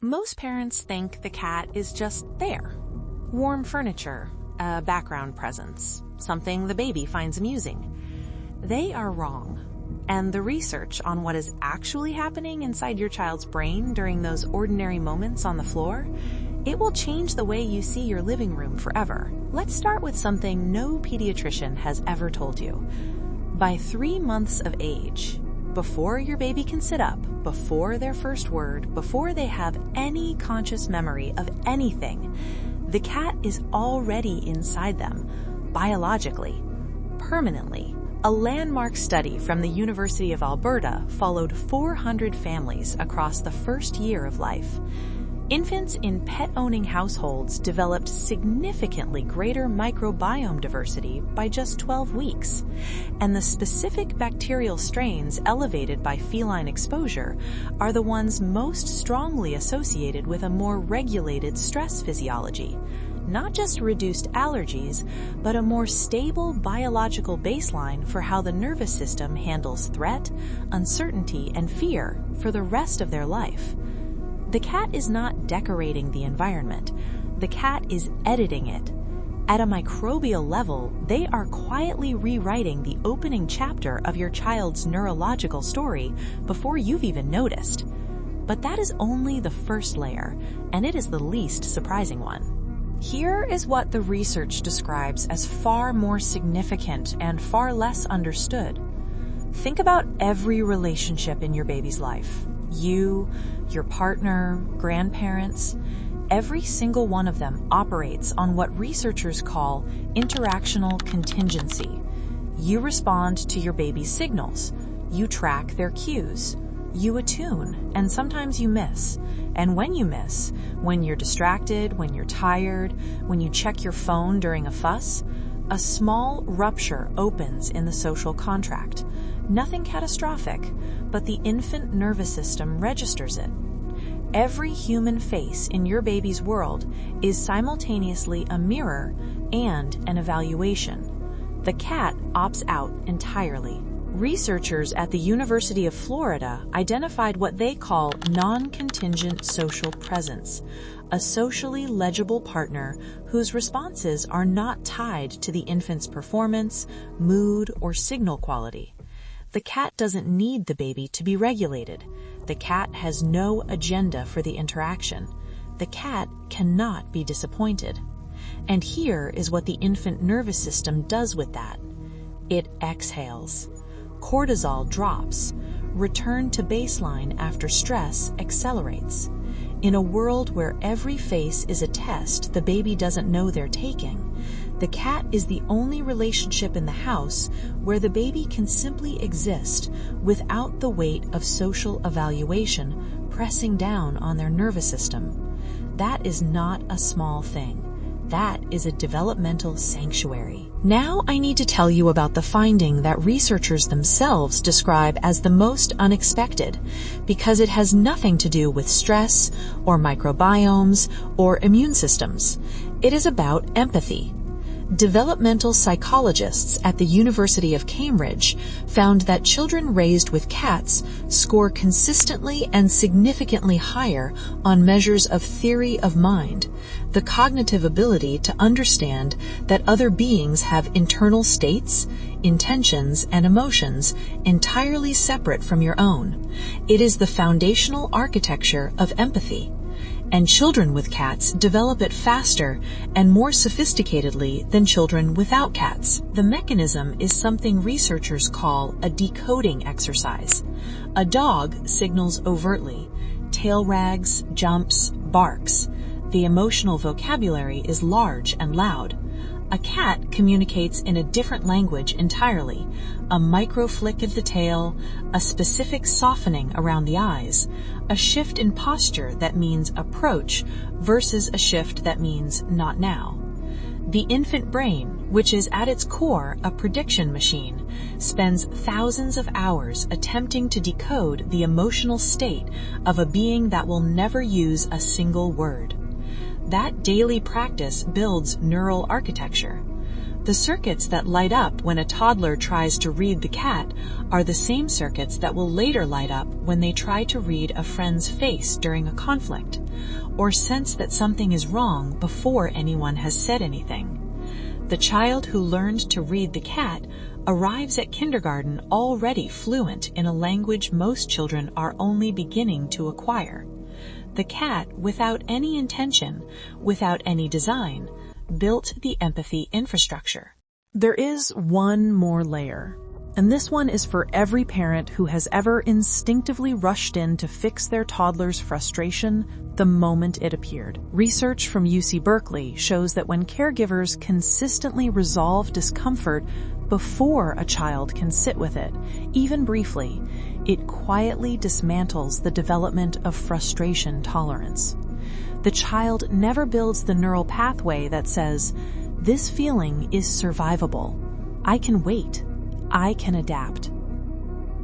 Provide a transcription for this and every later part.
Most parents think the cat is just there. Warm furniture, a background presence, something the baby finds amusing. They are wrong. And the research on what is actually happening inside your child's brain during those ordinary moments on the floor, it will change the way you see your living room forever. Let's start with something no pediatrician has ever told you. By 3 months of age, before your baby can sit up, before their first word, before they have any conscious memory of anything, the cat is already inside them, biologically, permanently. A landmark study from the University of Alberta followed 400 families across the first year of life. Infants in pet-owning households developed significantly greater microbiome diversity by just 12 weeks, and the specific bacterial strains elevated by feline exposure are the ones most strongly associated with a more regulated stress physiology. Not just reduced allergies, but a more stable biological baseline for how the nervous system handles threat, uncertainty, and fear for the rest of their life. The cat is not decorating the environment. The cat is editing it. At a microbial level, they are quietly rewriting the opening chapter of your child's neurological story before you've even noticed. But that is only the first layer, and it is the least surprising one. Here is what the research describes as far more significant and far less understood. Think about every relationship in your baby's life. You, your partner, grandparents, every single one of them operates on what researchers call interactional contingency. You respond to your baby's signals. You track their cues. You attune, and sometimes you miss. And when you miss, when you're distracted, when you're tired, when you check your phone during a fuss, a small rupture opens in the social contract. Nothing catastrophic, but the infant nervous system registers it. Every human face in your baby's world is simultaneously a mirror and an evaluation. The cat opts out entirely. Researchers at the University of Florida identified what they call non-contingent social presence, a socially legible partner whose responses are not tied to the infant's performance, mood, or signal quality. The cat doesn't need the baby to be regulated. The cat has no agenda for the interaction. The cat cannot be disappointed. And here is what the infant nervous system does with that. It exhales. Cortisol drops. Return to baseline after stress accelerates. In a world where every face is a test the baby doesn't know they're taking, the cat is the only relationship in the house where the baby can simply exist without the weight of social evaluation pressing down on their nervous system. That is not a small thing. That is a developmental sanctuary. Now I need to tell you about the finding that researchers themselves describe as the most unexpected, because it has nothing to do with stress or microbiomes or immune systems. It is about empathy. Developmental psychologists at the University of Cambridge found that children raised with cats score consistently and significantly higher on measures of theory of mind, the cognitive ability to understand that other beings have internal states, intentions, and emotions entirely separate from your own. It is the foundational architecture of empathy. And children with cats develop it faster and more sophisticatedly than children without cats. The mechanism is something researchers call a decoding exercise. A dog signals overtly, tail wags, jumps, barks. The emotional vocabulary is large and loud. A cat communicates in a different language entirely, a micro flick of the tail, a specific softening around the eyes, a shift in posture that means approach versus a shift that means not now. The infant brain, which is at its core a prediction machine, spends thousands of hours attempting to decode the emotional state of a being that will never use a single word. That daily practice builds neural architecture. The circuits that light up when a toddler tries to read the cat are the same circuits that will later light up when they try to read a friend's face during a conflict, or sense that something is wrong before anyone has said anything. The child who learned to read the cat arrives at kindergarten already fluent in a language most children are only beginning to acquire. The cat, without any intention, without any design, built the empathy infrastructure. There is one more layer, and this one is for every parent who has ever instinctively rushed in to fix their toddler's frustration the moment it appeared. Research from UC Berkeley shows that when caregivers consistently resolve discomfort before a child can sit with it, even briefly, it quietly dismantles the development of frustration tolerance. The child never builds the neural pathway that says, "This feeling is survivable. I can wait. I can adapt."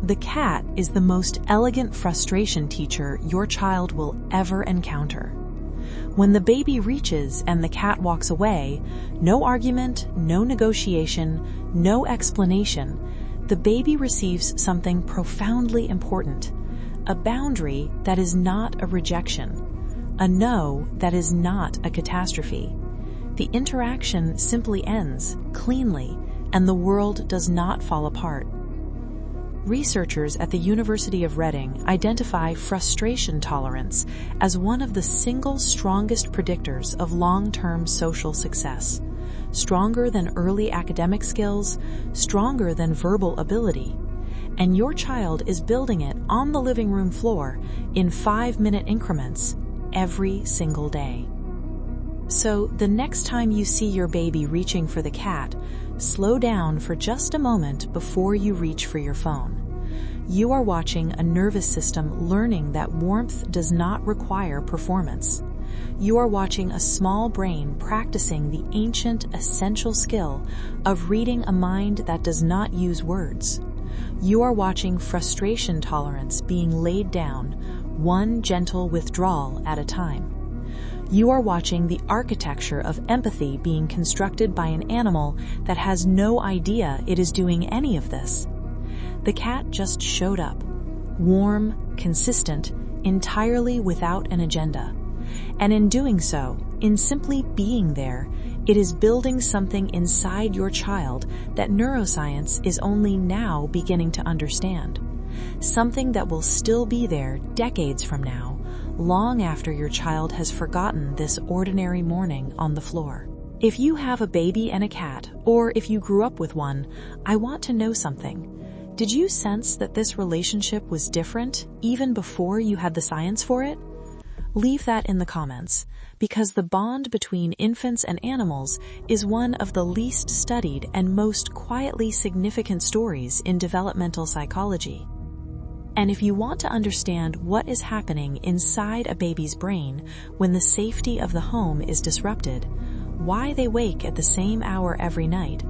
The cat is the most elegant frustration teacher your child will ever encounter. When the baby reaches and the cat walks away, no argument, no negotiation, no explanation, the baby receives something profoundly important, a boundary that is not a rejection, a no that is not a catastrophe. The interaction simply ends cleanly, and the world does not fall apart. Researchers at the University of Reading identify frustration tolerance as one of the single strongest predictors of long-term social success, stronger than early academic skills, stronger than verbal ability. And your child is building it on the living room floor in 5-minute increments every single day. So the next time you see your baby reaching for the cat, slow down for just a moment before you reach for your phone. You are watching a nervous system learning that warmth does not require performance. You are watching a small brain practicing the ancient, essential skill of reading a mind that does not use words. You are watching frustration tolerance being laid down, one gentle withdrawal at a time. You are watching the architecture of empathy being constructed by an animal that has no idea it is doing any of this. The cat just showed up, warm, consistent, entirely without an agenda. And in doing so, in simply being there, it is building something inside your child that neuroscience is only now beginning to understand. Something that will still be there decades from now, long after your child has forgotten this ordinary morning on the floor. If you have a baby and a cat, or if you grew up with one, I want to know something. Did you sense that this relationship was different even before you had the science for it? Leave that in the comments, because the bond between infants and animals is one of the least studied and most quietly significant stories in developmental psychology. And if you want to understand what is happening inside a baby's brain when the safety of the home is disrupted, why they wake at the same hour every night,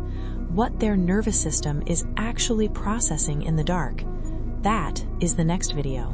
what their nervous system is actually processing in the dark, that is the next video.